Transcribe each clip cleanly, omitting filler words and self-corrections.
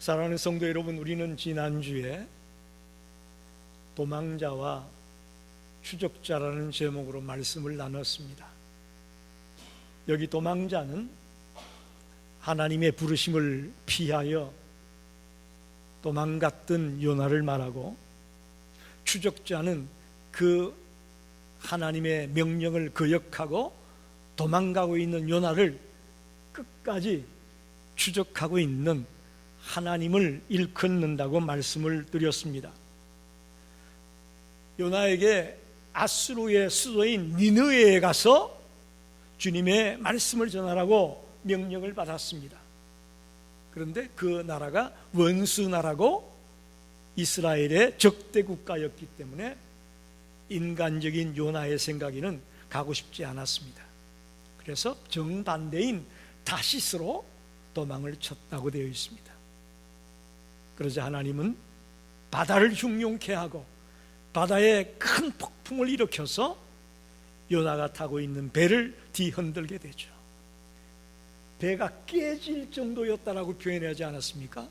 사랑하는 성도 여러분, 우리는 지난주에 도망자와 추적자라는 제목으로 말씀을 나눴습니다. 여기 도망자는 하나님의 부르심을 피하여 도망갔던 요나를 말하고, 추적자는 그 하나님의 명령을 거역하고 도망가고 있는 요나를 끝까지 추적하고 있는 하나님을 일컫는다고 말씀을 드렸습니다. 요나에게 아수르의 수도인 니느웨에 가서 주님의 말씀을 전하라고 명령을 받았습니다. 그런데 그 나라가 원수 나라고 이스라엘의 적대 국가였기 때문에 인간적인 요나의 생각에는 가고 싶지 않았습니다. 그래서 정반대인 다시스로 도망을 쳤다고 되어 있습니다. 그러자 하나님은 바다를 흉룡케 하고 바다에 큰 폭풍을 일으켜서 요나가 타고 있는 배를 뒤흔들게 되죠. 배가 깨질 정도였다라고 표현하지 않았습니까?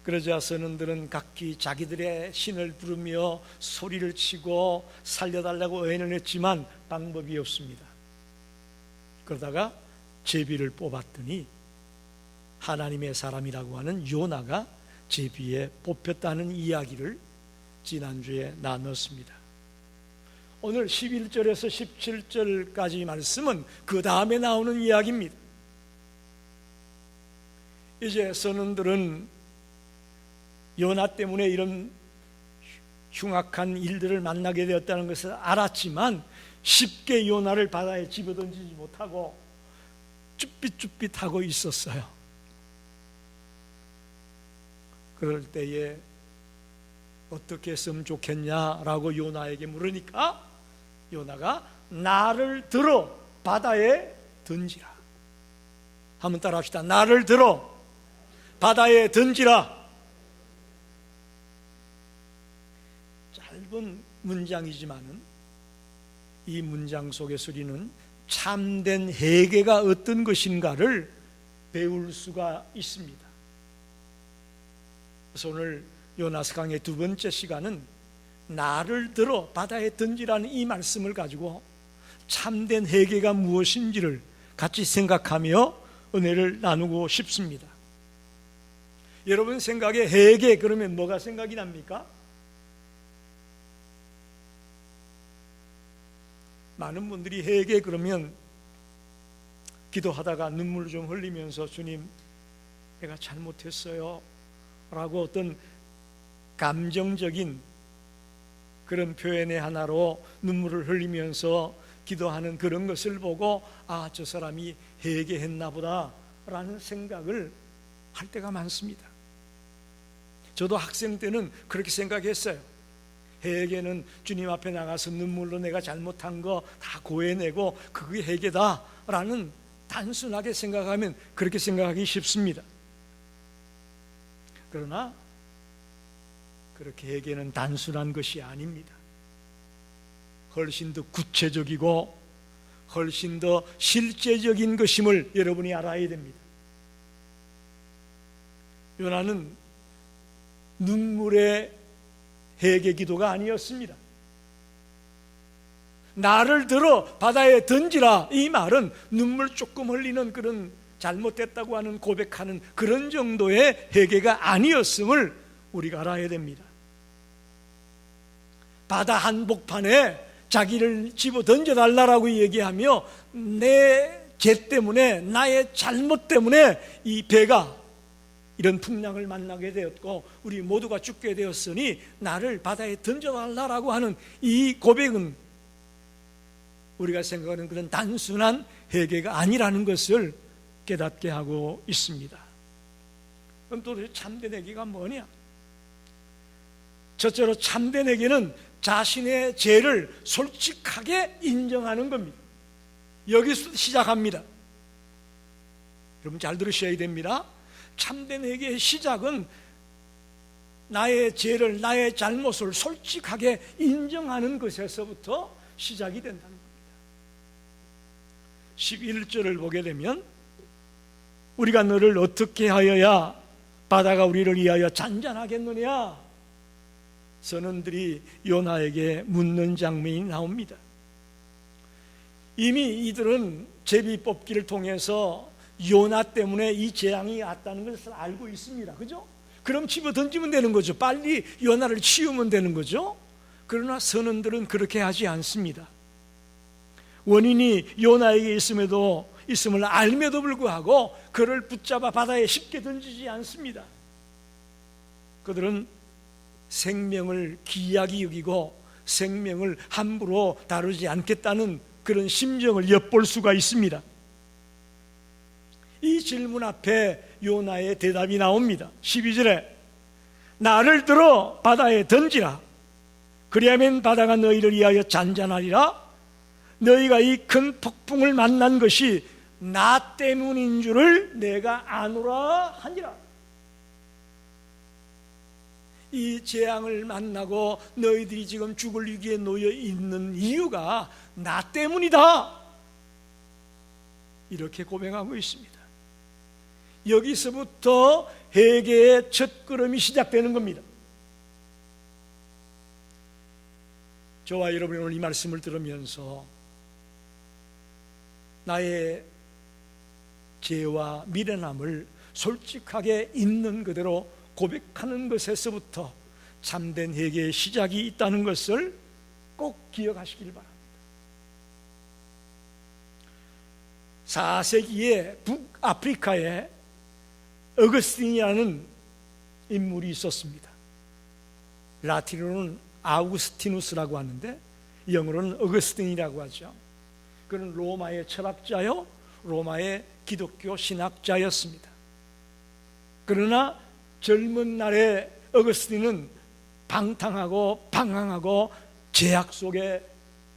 그러자 선원들은 각기 자기들의 신을 부르며 소리를 치고 살려달라고 애원을 했지만 방법이 없습니다. 그러다가 제비를 뽑았더니 하나님의 사람이라고 하는 요나가 제비에 뽑혔다는 이야기를 지난주에 나눴습니다. 오늘 11절에서 17절까지 말씀은 그 다음에 나오는 이야기입니다. 이제 선원들은 요나 때문에 이런 흉악한 일들을 만나게 되었다는 것을 알았지만 쉽게 요나를 바다에 집어던지지 못하고 쭈삣쭈삣하고 있었어요. 그럴 때에 어떻게 했으면 좋겠냐라고 요나에게 물으니까 요나가 나를 들어 바다에 던지라. 한번 따라 합시다. 나를 들어 바다에 던지라. 짧은 문장이지만은 이 문장 속에서 우리는 참된 회개가 어떤 것인가를 배울 수가 있습니다. 그래서 오늘 요나서 강의 두 번째 시간은 나를 들어 바다에 던지라는 이 말씀을 가지고 참된 회개가 무엇인지를 같이 생각하며 은혜를 나누고 싶습니다. 여러분 생각에 회개 그러면 뭐가 생각이 납니까? 많은 분들이 회개 그러면 기도하다가 눈물을 좀 흘리면서 주님 내가 잘못했어요 라고 어떤 감정적인 그런 표현의 하나로 눈물을 흘리면서 기도하는 그런 것을 보고 아, 저 사람이 회개했나 보다 라는 생각을 할 때가 많습니다. 저도 학생 때는 그렇게 생각했어요. 회개는 주님 앞에 나가서 눈물로 내가 잘못한 거 다 고해내고 그게 회개다 라는 단순하게 생각하면 그렇게 생각하기 쉽습니다. 그러나 그렇게 회개는 단순한 것이 아닙니다. 훨씬 더 구체적이고 훨씬 더 실제적인 것임을 여러분이 알아야 됩니다. 요나는 눈물의 회개 기도가 아니었습니다. 나를 들어 바다에 던지라 이 말은 눈물 조금 흘리는 그런 잘못됐다고 하는 고백하는 그런 정도의 회개가 아니었음을 우리가 알아야 됩니다. 바다 한복판에 자기를 집어 던져달라고 얘기하며 내 죄 때문에 나의 잘못 때문에 이 배가 이런 풍랑을 만나게 되었고 우리 모두가 죽게 되었으니 나를 바다에 던져달라고 하는 이 고백은 우리가 생각하는 그런 단순한 회개가 아니라는 것을 깨닫게 하고 있습니다. 그럼 도대체 참된 회개가 뭐냐? 첫째로 참된 회개는 자신의 죄를 솔직하게 인정하는 겁니다. 여기서 시작합니다. 여러분 잘 들으셔야 됩니다. 참된 회개의 시작은 나의 죄를, 나의 잘못을 솔직하게 인정하는 것에서부터 시작이 된다는 겁니다. 11절을 보게 되면 우리가 너를 어떻게 하여야 바다가 우리를 위하여 잔잔하겠느냐? 선원들이 요나에게 묻는 장면이 나옵니다. 이미 이들은 제비 뽑기를 통해서 요나 때문에 이 재앙이 왔다는 것을 알고 있습니다. 그죠? 그럼 집어 던지면 되는 거죠. 빨리 요나를 치우면 되는 거죠. 그러나 선원들은 그렇게 하지 않습니다. 원인이 요나에게 있음을 알면도 불구하고 그를 붙잡아 바다에 쉽게 던지지 않습니다. 그들은 생명을 귀하게 여기고 생명을 함부로 다루지 않겠다는 그런 심정을 엿볼 수가 있습니다. 이 질문 앞에 요나의 대답이 나옵니다. 12절에 나를 들어 바다에 던지라. 그리하면 바다가 너희를 위하여 잔잔하리라. 너희가 이 큰 폭풍을 만난 것이 나 때문인 줄을 내가 아노라 하니라. 이 재앙을 만나고 너희들이 지금 죽을 위기에 놓여 있는 이유가 나 때문이다, 이렇게 고백하고 있습니다. 여기서부터 회개의 첫걸음이 시작되는 겁니다. 저와 여러분이 오늘 이 말씀을 들으면서 나의 죄와 미련함을 솔직하게 있는 그대로 고백하는 것에서부터 참된 회개의 시작이 있다는 것을 꼭 기억하시길 바랍니다. 4세기에 북아프리카에 어거스틴이라는 인물이 있었습니다. 라틴어로는 아우구스티누스라고 하는데 영어로는 어거스틴이라고 하죠. 그는 로마의 철학자요, 로마의 기독교 신학자였습니다. 그러나 젊은 날에 어거스틴은 방탕하고 방황하고 죄악 속에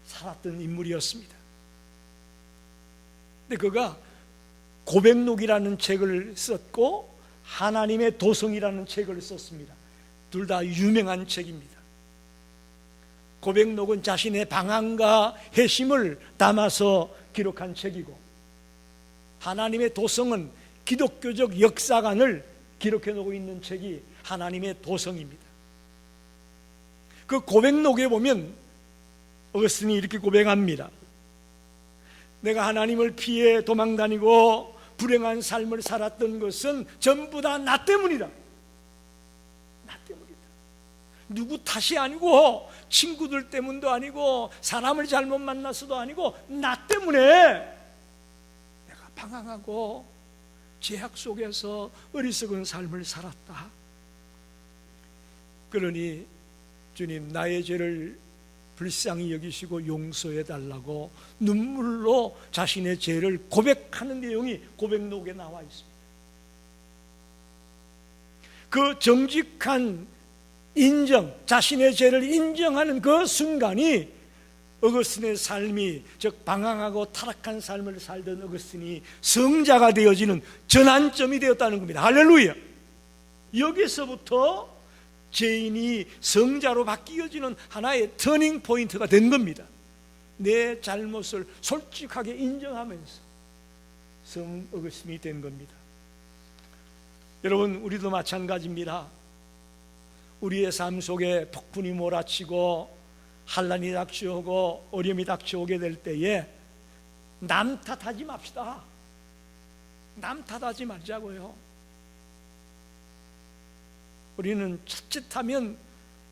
살았던 인물이었습니다. 근데 그가 고백록이라는 책을 썼고 하나님의 도성이라는 책을 썼습니다. 둘 다 유명한 책입니다. 고백록은 자신의 방황과 회심을 담아서 기록한 책이고, 하나님의 도성은 기독교적 역사관을 기록해 놓고 있는 책이 하나님의 도성입니다. 그 고백록에 보면 어거스틴이 이렇게 고백합니다. 내가 하나님을 피해 도망다니고 불행한 삶을 살았던 것은 전부 다 나 때문이다. 나 때문이다. 누구 탓이 아니고 친구들 때문도 아니고 사람을 잘못 만나서도 아니고 나 때문에 내가 방황하고 죄악 속에서 어리석은 삶을 살았다. 그러니 주님, 나의 죄를 불쌍히 여기시고 용서해 달라고 눈물로 자신의 죄를 고백하는 내용이 고백록에 나와 있습니다. 그 정직한 인정, 자신의 죄를 인정하는 그 순간이 어거스틴의 삶이, 즉 방황하고 타락한 삶을 살던 어거스틴이 성자가 되어지는 전환점이 되었다는 겁니다. 할렐루야. 여기서부터 죄인이 성자로 바뀌어지는 하나의 터닝 포인트가 된 겁니다. 내 잘못을 솔직하게 인정하면서 성 어거스틴이 된 겁니다. 여러분, 우리도 마찬가지입니다. 우리의 삶 속에 폭풍이 몰아치고 환난이 닥쳐오고 어려움이 닥쳐오게 될 때에 남 탓하지 맙시다. 남 탓하지 말자고요. 우리는 자칫하면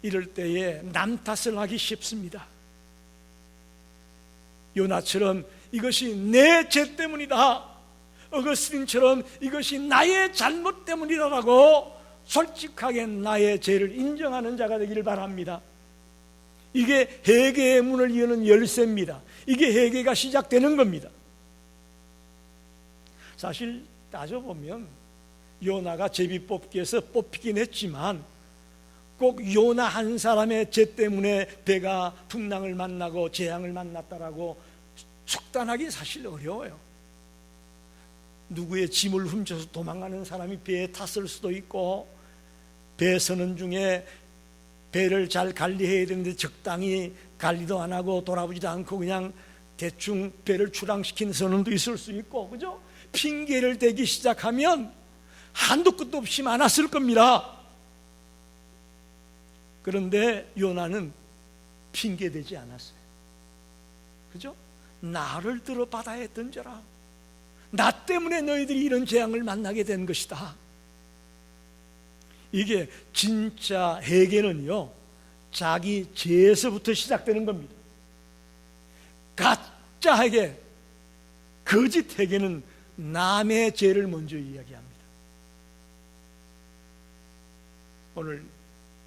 이럴 때에 남 탓을 하기 쉽습니다. 요나처럼 이것이 내 죄 때문이다, 어거스틴처럼 이것이 나의 잘못 때문이라고 솔직하게 나의 죄를 인정하는 자가 되기를 바랍니다. 이게 회개의 문을 여는 열쇠입니다. 이게 회개가 시작되는 겁니다. 사실 따져보면 요나가 제비 뽑기에서 뽑히긴 했지만 꼭 요나 한 사람의 죄 때문에 배가 풍랑을 만나고 재앙을 만났다라고 속단하기 사실 어려워요. 누구의 짐을 훔쳐서 도망가는 사람이 배에 탔을 수도 있고, 배 서는 중에 배를 잘 관리해야 되는데 적당히 관리도 안 하고 돌아보지도 않고 그냥 대충 배를 출항시킨 선원도 있을 수 있고, 그죠? 핑계를 대기 시작하면 한도 끝도 없이 많았을 겁니다. 그런데 요나는 핑계대지 않았어요. 그죠? 나를 들어 바다에 던져라. 나 때문에 너희들이 이런 재앙을 만나게 된 것이다. 이게 진짜 회개는요, 자기 죄에서부터 시작되는 겁니다. 가짜 회개, 거짓 회개는 남의 죄를 먼저 이야기합니다. 오늘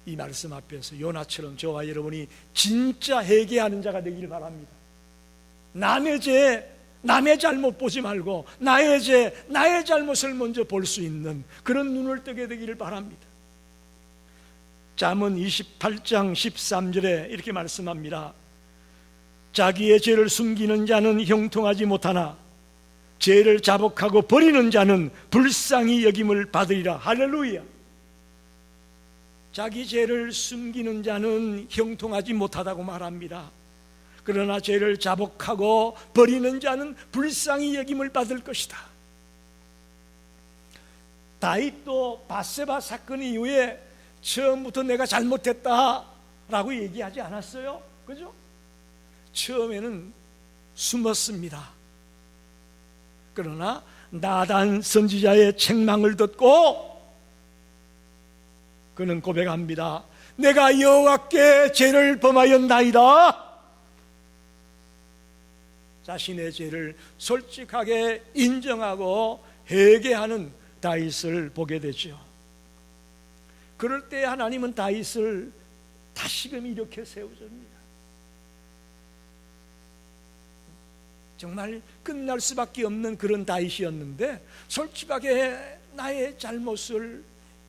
이 말씀 앞에서 요나처럼 저와 여러분이 진짜 회개하는 자가 되기를 바랍니다. 남의 죄, 남의 잘못 보지 말고 나의 죄, 나의 잘못을 먼저 볼 수 있는 그런 눈을 뜨게 되기를 바랍니다. 잠언 28장 13절에 이렇게 말씀합니다. 자기의 죄를 숨기는 자는 형통하지 못하나 죄를 자복하고 버리는 자는 불쌍히 여김을 받으리라. 할렐루야. 자기 죄를 숨기는 자는 형통하지 못하다고 말합니다. 그러나 죄를 자복하고 버리는 자는 불쌍히 여김을 받을 것이다. 다윗도 밧세바 사건 이후에 처음부터 내가 잘못했다라고 얘기하지 않았어요? 그죠? 처음에는 숨었습니다. 그러나 나단 선지자의 책망을 듣고 그는 고백합니다. 내가 여호와께 죄를 범하였나이다. 자신의 죄를 솔직하게 인정하고 회개하는 다윗을 보게 되죠. 그럴 때 하나님은 다윗을 다시금 일으켜 세우십니다. 정말 끝날 수밖에 없는 그런 다윗이었는데 솔직하게 나의 잘못을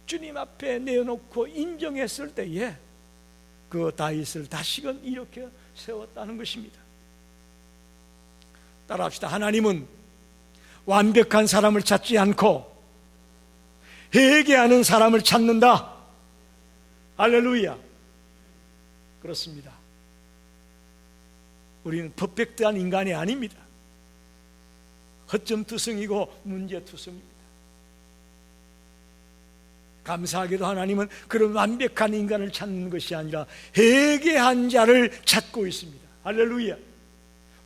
주님 앞에 내어놓고 인정했을 때에 그 다윗을 다시금 일으켜 세웠다는 것입니다. 따라합시다. 하나님은 완벽한 사람을 찾지 않고 회개하는 사람을 찾는다. 할렐루야. 그렇습니다. 우리는 퍼펙트한 인간이 아닙니다. 허점투성이고 문제투성입니다. 감사하게도 하나님은 그런 완벽한 인간을 찾는 것이 아니라 회개한 자를 찾고 있습니다. 할렐루야.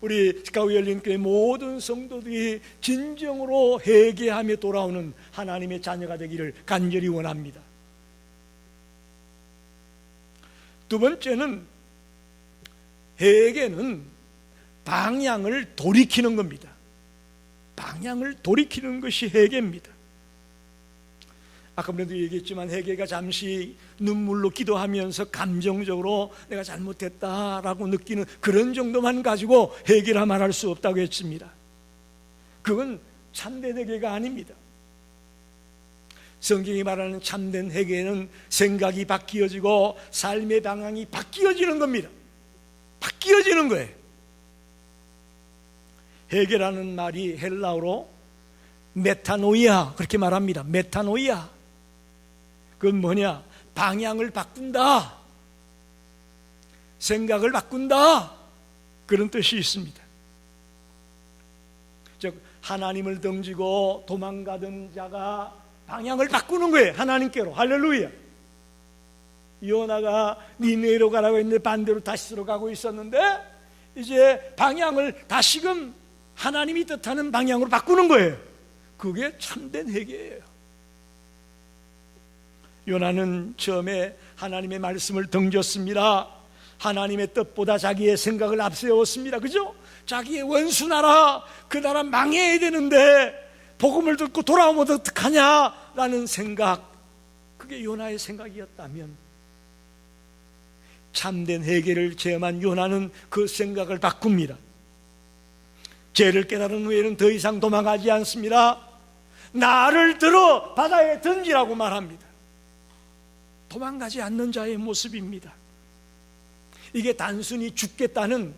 우리 시카고 열린교회 모든 성도들이 진정으로 회개하며 돌아오는 하나님의 자녀가 되기를 간절히 원합니다. 두 번째는 회개는 방향을 돌이키는 겁니다. 방향을 돌이키는 것이 회개입니다. 아까 전에도 얘기했지만 회개가 잠시 눈물로 기도하면서 감정적으로 내가 잘못했다라고 느끼는 그런 정도만 가지고 회개라 말할 수 없다고 했습니다. 그건 참된 회개가 아닙니다. 성경이 말하는 참된 회개는 생각이 바뀌어지고 삶의 방향이 바뀌어지는 겁니다. 바뀌어지는 거예요. 회개라는 말이 헬라어로 메타노이아 그렇게 말합니다. 메타노이아. 그건 뭐냐? 방향을 바꾼다, 생각을 바꾼다, 그런 뜻이 있습니다. 즉 하나님을 등지고 도망가던 자가 방향을 바꾸는 거예요. 하나님께로. 할렐루야. 요나가 니네로 가라고 했는데 반대로 다시스로 가고 있었는데 이제 방향을 다시금 하나님이 뜻하는 방향으로 바꾸는 거예요. 그게 참된 회개예요. 요나는 처음에 하나님의 말씀을 등졌습니다. 하나님의 뜻보다 자기의 생각을 앞세웠습니다. 그죠? 자기의 원수 나라, 그 나라 망해야 되는데 복음을 듣고 돌아오면 어떡하냐라는 생각, 그게 요나의 생각이었다면 참된 회개를 체험한 요나는 그 생각을 바꿉니다. 죄를 깨달은 후에는 더 이상 도망가지 않습니다. 나를 들어 바다에 던지라고 말합니다. 도망가지 않는 자의 모습입니다. 이게 단순히 죽겠다는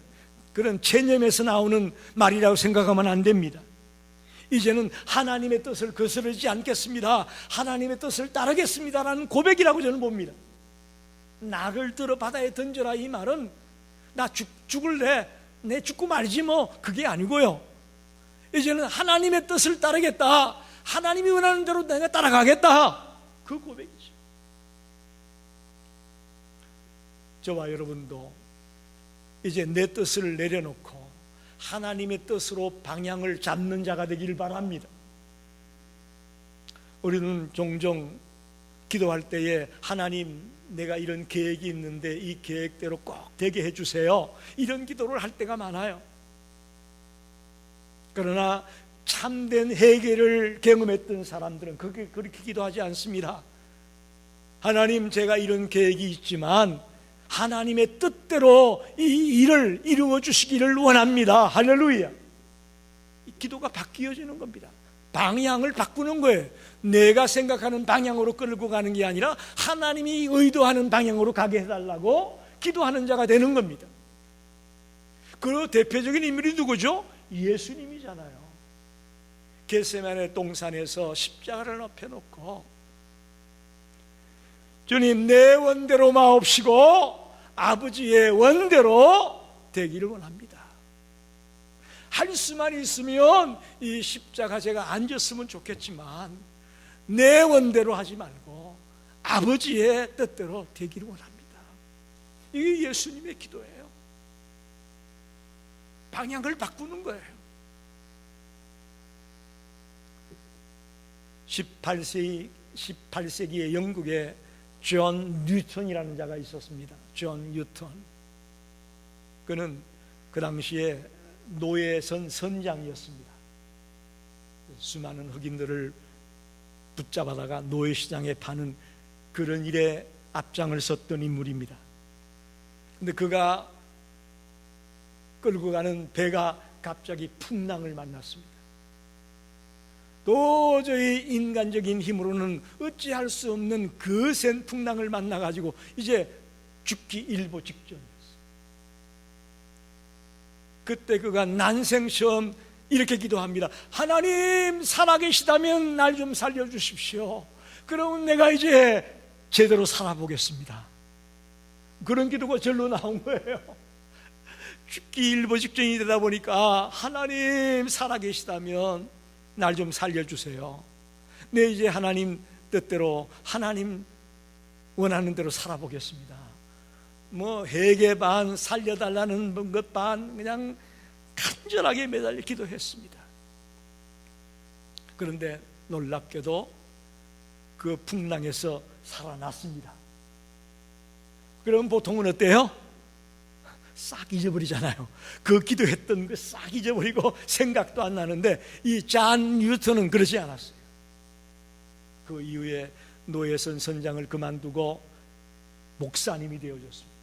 그런 체념에서 나오는 말이라고 생각하면 안 됩니다. 이제는 하나님의 뜻을 거스르지 않겠습니다, 하나님의 뜻을 따르겠습니다라는 고백이라고 저는 봅니다. 나를 들어 바다에 던져라, 이 말은 나 죽을래, 내 죽고 말지 뭐, 그게 아니고요. 이제는 하나님의 뜻을 따르겠다, 하나님이 원하는 대로 내가 따라가겠다, 그 고백이죠. 저와 여러분도 이제 내 뜻을 내려놓고 하나님의 뜻으로 방향을 잡는 자가 되기를 바랍니다. 우리는 종종 기도할 때에 하나님, 내가 이런 계획이 있는데 이 계획대로 꼭 되게 해주세요, 이런 기도를 할 때가 많아요. 그러나 참된 회개를 경험했던 사람들은 그렇게 기도하지 않습니다. 하나님, 제가 이런 계획이 있지만 하나님의 뜻대로 이 일을 이루어 주시기를 원합니다. 할렐루야. 기도가 바뀌어지는 겁니다. 방향을 바꾸는 거예요. 내가 생각하는 방향으로 끌고 가는 게 아니라 하나님이 의도하는 방향으로 가게 해달라고 기도하는 자가 되는 겁니다. 그 대표적인 인물이 누구죠? 예수님이잖아요. 겟세마네 동산에서 십자가를 엎혀놓고, 주님, 내 원대로 마옵시고 아버지의 원대로 되기를 원합니다. 할 수만 있으면 이 십자가 제가 앉았으면 좋겠지만 내 원대로 하지 말고 아버지의 뜻대로 되기를 원합니다. 이게 예수님의 기도예요. 방향을 바꾸는 거예요. 18세기에 영국에 존 뉴턴이라는 자가 있었습니다. 존 뉴턴. 그는 그 당시에 노예선 선장이었습니다. 수많은 흑인들을 붙잡아다가 노예시장에 파는 그런 일에 앞장을 섰던 인물입니다. 근데 그가 끌고 가는 배가 갑자기 풍랑을 만났습니다. 도저히 인간적인 힘으로는 어찌할 수 없는 거센 풍랑을 만나가지고 이제 죽기 일보 직전이었어요. 그때 그가 난생 처음 이렇게 기도합니다. 하나님, 살아계시다면 날 좀 살려주십시오. 그러면 내가 이제 제대로 살아보겠습니다. 그런 기도가 절로 나온 거예요. 죽기 일보 직전이 되다 보니까 하나님, 살아계시다면 날 좀 살려주세요. 네, 이제 하나님 뜻대로, 하나님 원하는 대로 살아보겠습니다. 뭐 회개 반, 살려달라는 것 반, 그냥 간절하게 매달려 기도했습니다. 그런데 놀랍게도 그 풍랑에서 살아났습니다. 그럼 보통은 어때요? 싹 잊어버리잖아요. 그 기도했던 거 싹 잊어버리고 생각도 안 나는데 이 존 뉴턴은 그러지 않았어요. 그 이후에 노예선 선장을 그만두고 목사님이 되어졌습니다.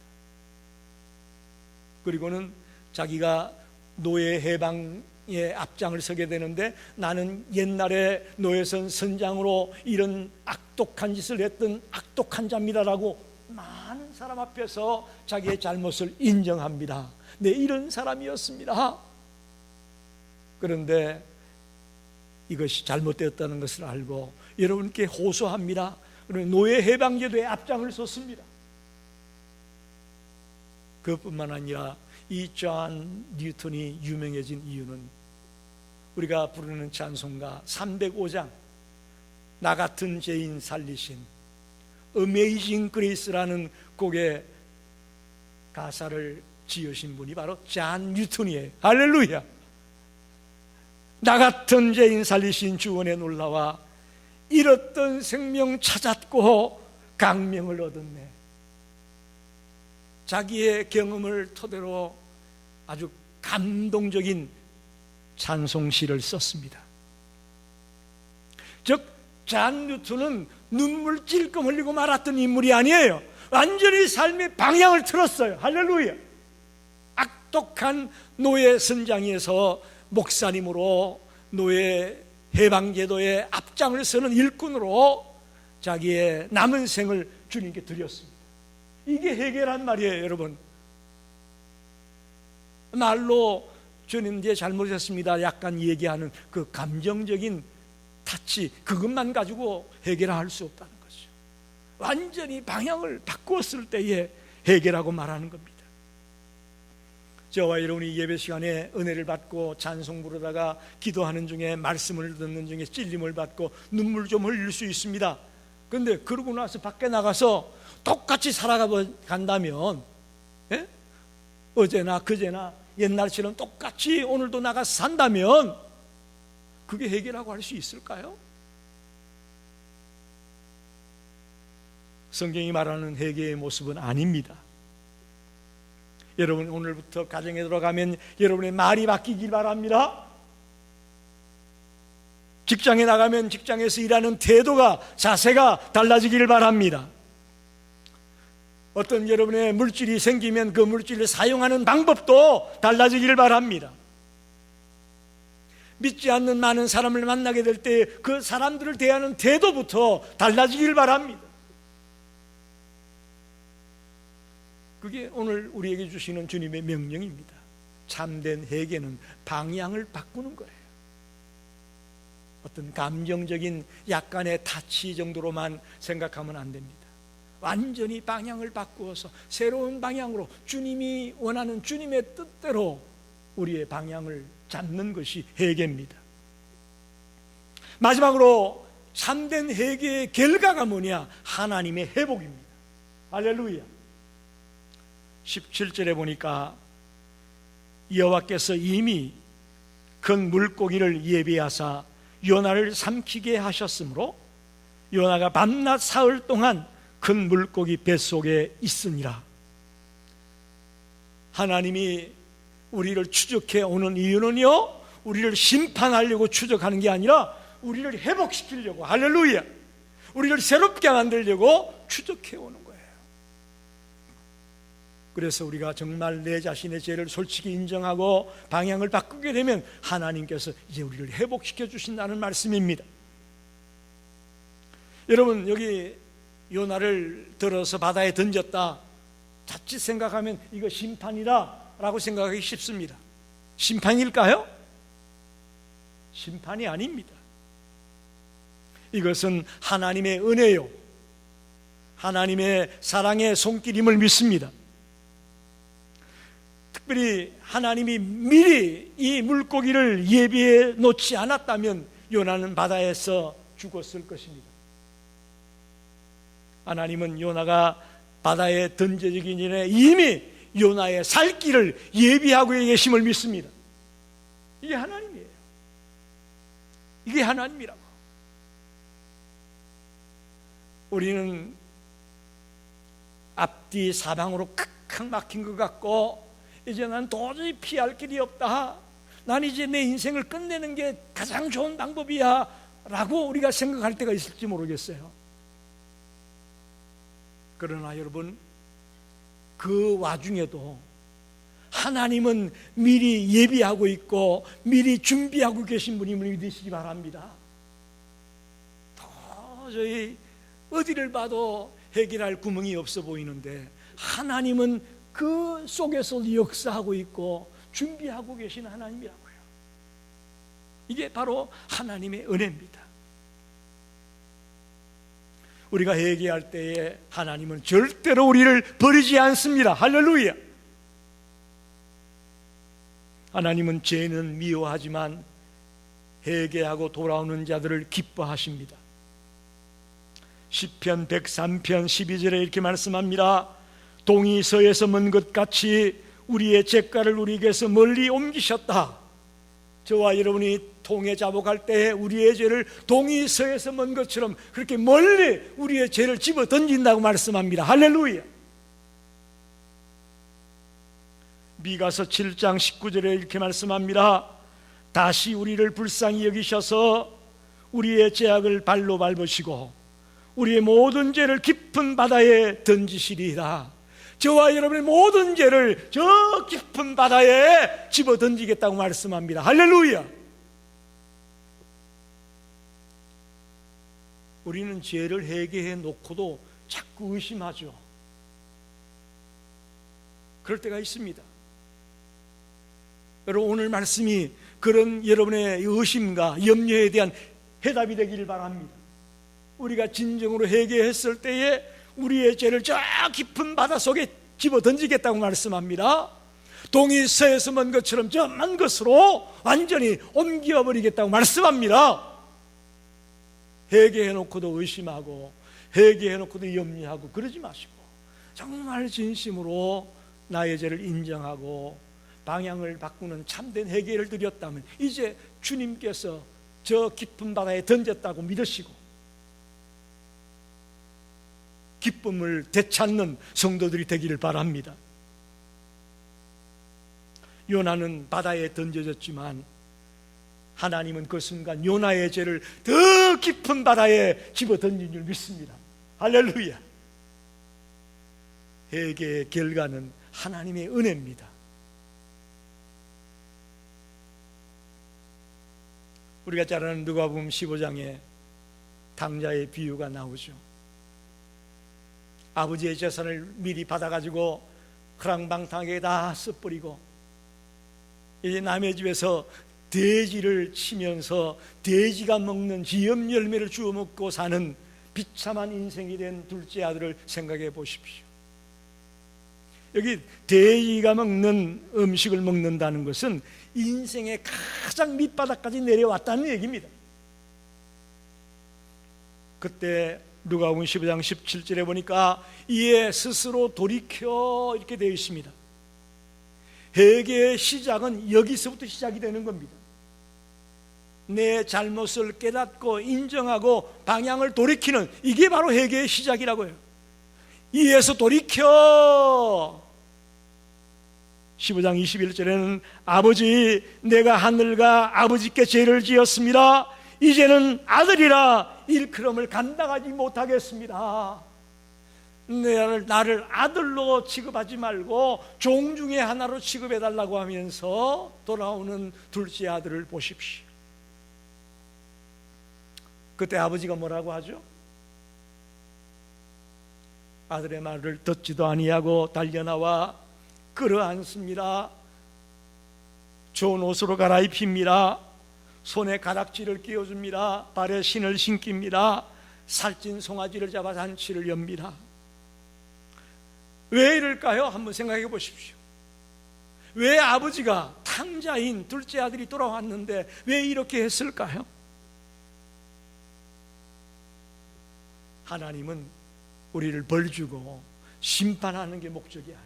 그리고는 자기가 노예 해방에 앞장을 서게 되는데, 나는 옛날에 노예선 선장으로 이런 악독한 짓을 했던 악독한 자입니다라고 많은 사람 앞에서 자기의 잘못을 인정합니다. 네, 이런 사람이었습니다. 그런데 이것이 잘못되었다는 것을 알고 여러분께 호소합니다. 노예 해방제도에 앞장을 섰습니다. 그것뿐만 아니라 이 존 뉴턴이 유명해진 이유는 우리가 부르는 찬송가 305장, 나 같은 죄인 살리신 어메이징 그레이스라는 곡의 가사를 지으신 분이 바로 존 뉴턴이에요. 할렐루야. 나 같은 죄인 살리신 주원의 놀라와 잃었던 생명 찾았고 강명을 얻었네. 자기의 경험을 토대로 아주 감동적인 찬송시를 썼습니다. 즉, 존 뉴턴은 눈물 찔끔 흘리고 말았던 인물이 아니에요. 완전히 삶의 방향을 틀었어요. 할렐루야. 악독한 노예 선장에서 목사님으로 노예 해방제도에 앞장을 서는 일꾼으로 자기의 남은 생을 주님께 드렸습니다. 이게 해결한 말이에요, 여러분. 말로 주님 이제 잘못했습니다 약간 얘기하는 그 감정적인 타치, 그것만 가지고 해결할 수 없다는 거죠. 완전히 방향을 바꾸었을 때에 해결하고 말하는 겁니다. 저와 여러분이 예배 시간에 은혜를 받고 찬송 부르다가 기도하는 중에 말씀을 듣는 중에 찔림을 받고 눈물 좀 흘릴 수 있습니다. 그런데 그러고 나서 밖에 나가서 똑같이 살아간다면, 예? 어제나 그제나 옛날처럼 똑같이 오늘도 나가서 산다면 그게 회개라고 할 수 있을까요? 성경이 말하는 회개의 모습은 아닙니다. 여러분, 오늘부터 가정에 들어가면 여러분의 말이 바뀌길 바랍니다. 직장에 나가면 직장에서 일하는 태도가, 자세가 달라지길 바랍니다. 어떤 여러분의 물질이 생기면 그 물질을 사용하는 방법도 달라지길 바랍니다. 믿지 않는 많은 사람을 만나게 될 때 그 사람들을 대하는 태도부터 달라지길 바랍니다. 그게 오늘 우리에게 주시는 주님의 명령입니다. 참된 회개는 방향을 바꾸는 거예요. 어떤 감정적인 약간의 타치 정도로만 생각하면 안 됩니다. 완전히 방향을 바꾸어서 새로운 방향으로 주님이 원하는 주님의 뜻대로 우리의 방향을 잡는 것이 회개입니다. 마지막으로 참된 회개의 결과가 뭐냐? 하나님의 회복입니다. 할렐루야. 17절에 보니까 여호와께서 이미 큰 물고기를 예비하사 요나를 삼키게 하셨으므로 요나가 밤낮 사흘 동안 큰 물고기 뱃속에 있으니라. 하나님이 우리를 추적해 오는 이유는요, 우리를 심판하려고 추적하는 게 아니라 우리를 회복시키려고, 할렐루야, 우리를 새롭게 만들려고 추적해 오는 거예요. 그래서 우리가 정말 내 자신의 죄를 솔직히 인정하고 방향을 바꾸게 되면 하나님께서 이제 우리를 회복시켜 주신다는 말씀입니다. 여러분, 여기 요나를 들어서 바다에 던졌다, 자칫 생각하면 이거 심판이다 라고 생각하기 쉽습니다. 심판일까요? 심판이 아닙니다. 이것은 하나님의 은혜요, 하나님의 사랑의 손길임을 믿습니다. 특별히 하나님이 미리 이 물고기를 예비해 놓지 않았다면 요나는 바다에서 죽었을 것입니다. 하나님은 요나가 바다에 던져지기 전에 이미 요나의 살 길을 예비하고 계심을 믿습니다. 이게 하나님이에요. 이게 하나님이라고. 우리는 앞뒤 사방으로 칵칵 막힌 것 같고, 이제 난 도저히 피할 길이 없다, 난 이제 내 인생을 끝내는 게 가장 좋은 방법이야 라고 우리가 생각할 때가 있을지 모르겠어요. 그러나 여러분, 그 와중에도 하나님은 미리 예비하고 있고 미리 준비하고 계신 분임을 믿으시기 바랍니다. 도저히 어디를 봐도 해결할 구멍이 없어 보이는데 하나님은 그 속에서 역사하고 있고 준비하고 계신 하나님이라고요. 이게 바로 하나님의 은혜입니다. 우리가 회개할 때에 하나님은 절대로 우리를 버리지 않습니다. 할렐루야. 하나님은 죄는 미워하지만 회개하고 돌아오는 자들을 기뻐하십니다. 시편 103편 12절에 이렇게 말씀합니다. 동이 서에서 먼 것 같이 우리의 죄가를 우리에게서 멀리 옮기셨다. 저와 여러분이 통에 잡아갈 때에 우리의 죄를 동이 서에서 먼 것처럼 그렇게 멀리 우리의 죄를 집어 던진다고 말씀합니다. 할렐루야. 미가서 7장 19절에 이렇게 말씀합니다. 다시 우리를 불쌍히 여기셔서 우리의 죄악을 발로 밟으시고 우리의 모든 죄를 깊은 바다에 던지시리이다. 저와 여러분의 모든 죄를 저 깊은 바다에 집어 던지겠다고 말씀합니다. 할렐루야. 우리는 죄를 회개해 놓고도 자꾸 의심하죠. 그럴 때가 있습니다. 여러분, 오늘 말씀이 그런 여러분의 의심과 염려에 대한 해답이 되기를 바랍니다. 우리가 진정으로 회개했을 때에 우리의 죄를 저 깊은 바다 속에 집어 던지겠다고 말씀합니다. 동이 서에서 먼 것처럼 저 먼 것으로 완전히 옮겨버리겠다고 말씀합니다. 회개해놓고도 의심하고 회개해놓고도 염려하고 그러지 마시고 정말 진심으로 나의 죄를 인정하고 방향을 바꾸는 참된 회개를 드렸다면 이제 주님께서 저 깊은 바다에 던졌다고 믿으시고 기쁨을 되찾는 성도들이 되기를 바랍니다. 요나는 바다에 던져졌지만 하나님은 그 순간 요나의 죄를 더 깊은 바다에 집어 던진 줄 믿습니다. 할렐루야. 회개의 결과는 하나님의 은혜입니다. 우리가 잘 아는 누가복음 15장에 당자의 비유가 나오죠. 아버지의 재산을 미리 받아가지고 허랑방탕하게 다 써버리고 이제 남의 집에서 돼지를 치면서 돼지가 먹는 지엽 열매를 주워 먹고 사는 비참한 인생이 된 둘째 아들을 생각해 보십시오. 여기 돼지가 먹는 음식을 먹는다는 것은 인생의 가장 밑바닥까지 내려왔다는 얘기입니다. 그때 누가복음 15장 17절에 보니까 이에 스스로 돌이켜 이렇게 되어 있습니다. 회개의 시작은 여기서부터 시작이 되는 겁니다. 내 잘못을 깨닫고 인정하고 방향을 돌이키는 이게 바로 회개의 시작이라고요. 이에서 돌이켜. 15장 21절에는 아버지 내가 하늘과 아버지께 죄를 지었습니다. 이제는 아들이라 일컬음을 감당하지 못하겠습니다. 나를 아들로 취급하지 말고 종 중에 하나로 취급해달라고 하면서 돌아오는 둘째 아들을 보십시오. 그때 아버지가 뭐라고 하죠? 아들의 말을 듣지도 아니하고 달려나와 끌어안습니다. 좋은 옷으로 갈아입힙니다. 손에 가락지를 끼워줍니다. 발에 신을 신깁니다. 살찐 송아지를 잡아 잔치를 엽니다. 왜 이럴까요? 한번 생각해 보십시오. 왜 아버지가 탕자인 둘째 아들이 돌아왔는데 왜 이렇게 했을까요? 하나님은 우리를 벌주고 심판하는 게 목적이 아니에요.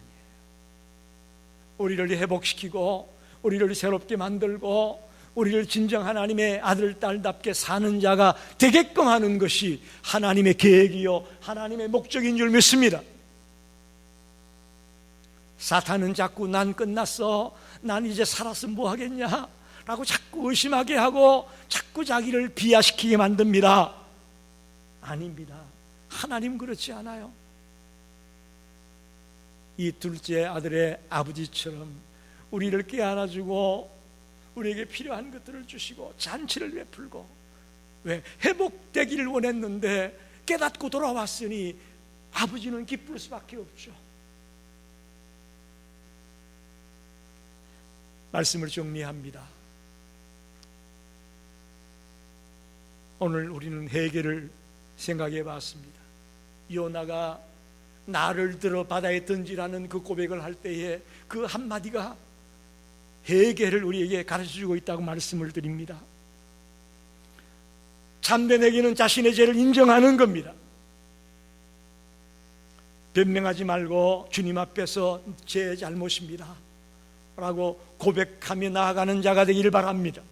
우리를 회복시키고 우리를 새롭게 만들고 우리를 진정 하나님의 아들 딸답게 사는 자가 되게끔 하는 것이 하나님의 계획이요 하나님의 목적인 줄 믿습니다. 사탄은 자꾸 난 끝났어, 난 이제 살았으면 뭐 하겠냐 라고 자꾸 의심하게 하고 자꾸 자기를 비하시키게 만듭니다. 아닙니다. 하나님 그렇지 않아요. 이 둘째 아들의 아버지처럼 우리를 깨안아주고 우리에게 필요한 것들을 주시고 잔치를 베풀고, 왜? 회복되기를 원했는데 깨닫고 돌아왔으니 아버지는 기쁠 수밖에 없죠. 말씀을 정리합니다. 오늘 우리는 회개를 생각해 봤습니다. 요나가 나를 들어 바다에 던지라는 그 고백을 할 때에 그 한마디가 회개를 우리에게 가르쳐주고 있다고 말씀을 드립니다. 참된 회개는 자신의 죄를 인정하는 겁니다. 변명하지 말고 주님 앞에서 제 잘못입니다 라고 고백하며 나아가는 자가 되기를 바랍니다.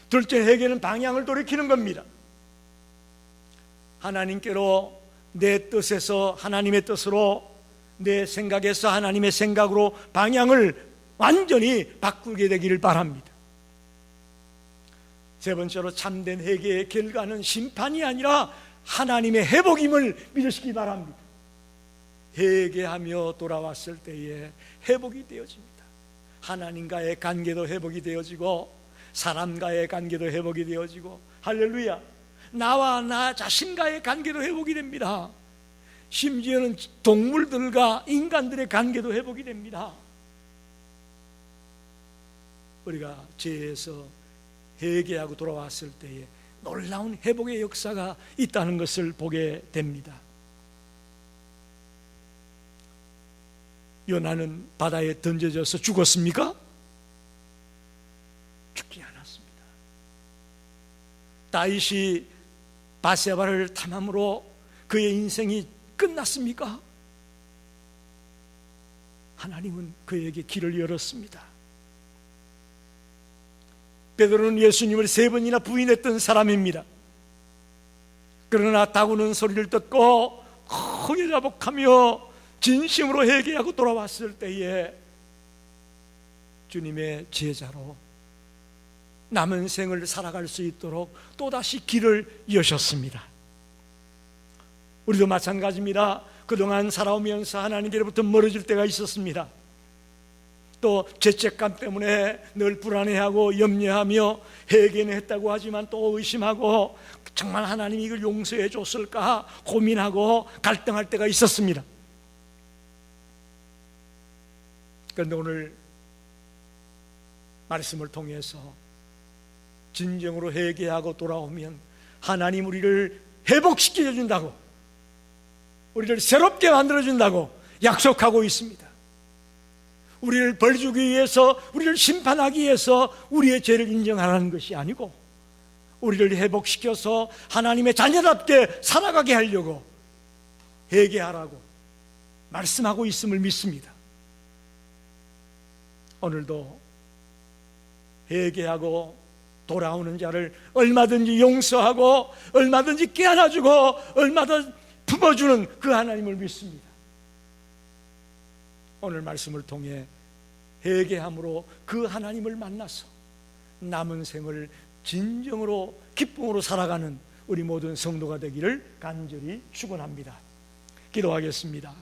둘째, 회개는 방향을 돌이키는 겁니다. 하나님께로, 내 뜻에서 하나님의 뜻으로, 내 생각에서 하나님의 생각으로 방향을 완전히 바꾸게 되기를 바랍니다. 세 번째로, 참된 회개의 결과는 심판이 아니라 하나님의 회복임을 믿으시기 바랍니다. 회개하며 돌아왔을 때에 회복이 되어집니다. 하나님과의 관계도 회복이 되어지고 사람과의 관계도 회복이 되어지고, 할렐루야, 나와 나 자신과의 관계도 회복이 됩니다. 심지어는 동물들과 인간들의 관계도 회복이 됩니다. 우리가 죄에서 회개하고 돌아왔을 때에 놀라운 회복의 역사가 있다는 것을 보게 됩니다. 요나는 바다에 던져져서 죽었습니까? 죽지 않았습니다. 다윗이 바세바를 탐함으로 그의 인생이 끝났습니까? 하나님은 그에게 길을 열었습니다. 베드로는 예수님을 3번이나 부인했던 사람입니다. 그러나 다구는 소리를 듣고 크게 자복하며 진심으로 회개하고 돌아왔을 때에 주님의 제자로 남은 생을 살아갈 수 있도록 또다시 길을 여셨습니다. 우리도 마찬가지입니다. 그동안 살아오면서 하나님께로부터 멀어질 때가 있었습니다. 또 죄책감 때문에 늘 불안해하고 염려하며 회개는 했다고 하지만 또 의심하고 정말 하나님이 이걸 용서해 줬을까 고민하고 갈등할 때가 있었습니다. 그런데 오늘 말씀을 통해서 진정으로 회개하고 돌아오면 하나님 우리를 회복시켜 준다고, 우리를 새롭게 만들어 준다고 약속하고 있습니다. 우리를 벌주기 위해서, 우리를 심판하기 위해서 우리의 죄를 인정하라는 것이 아니고 우리를 회복시켜서 하나님의 자녀답게 살아가게 하려고 회개하라고 말씀하고 있음을 믿습니다. 오늘도 회개하고 돌아오는 자를 얼마든지 용서하고 얼마든지 깨안아주고 얼마든지 품어주는 그 하나님을 믿습니다. 오늘 말씀을 통해 회개함으로 그 하나님을 만나서 남은 생을 진정으로 기쁨으로 살아가는 우리 모든 성도가 되기를 간절히 축원합니다. 기도하겠습니다.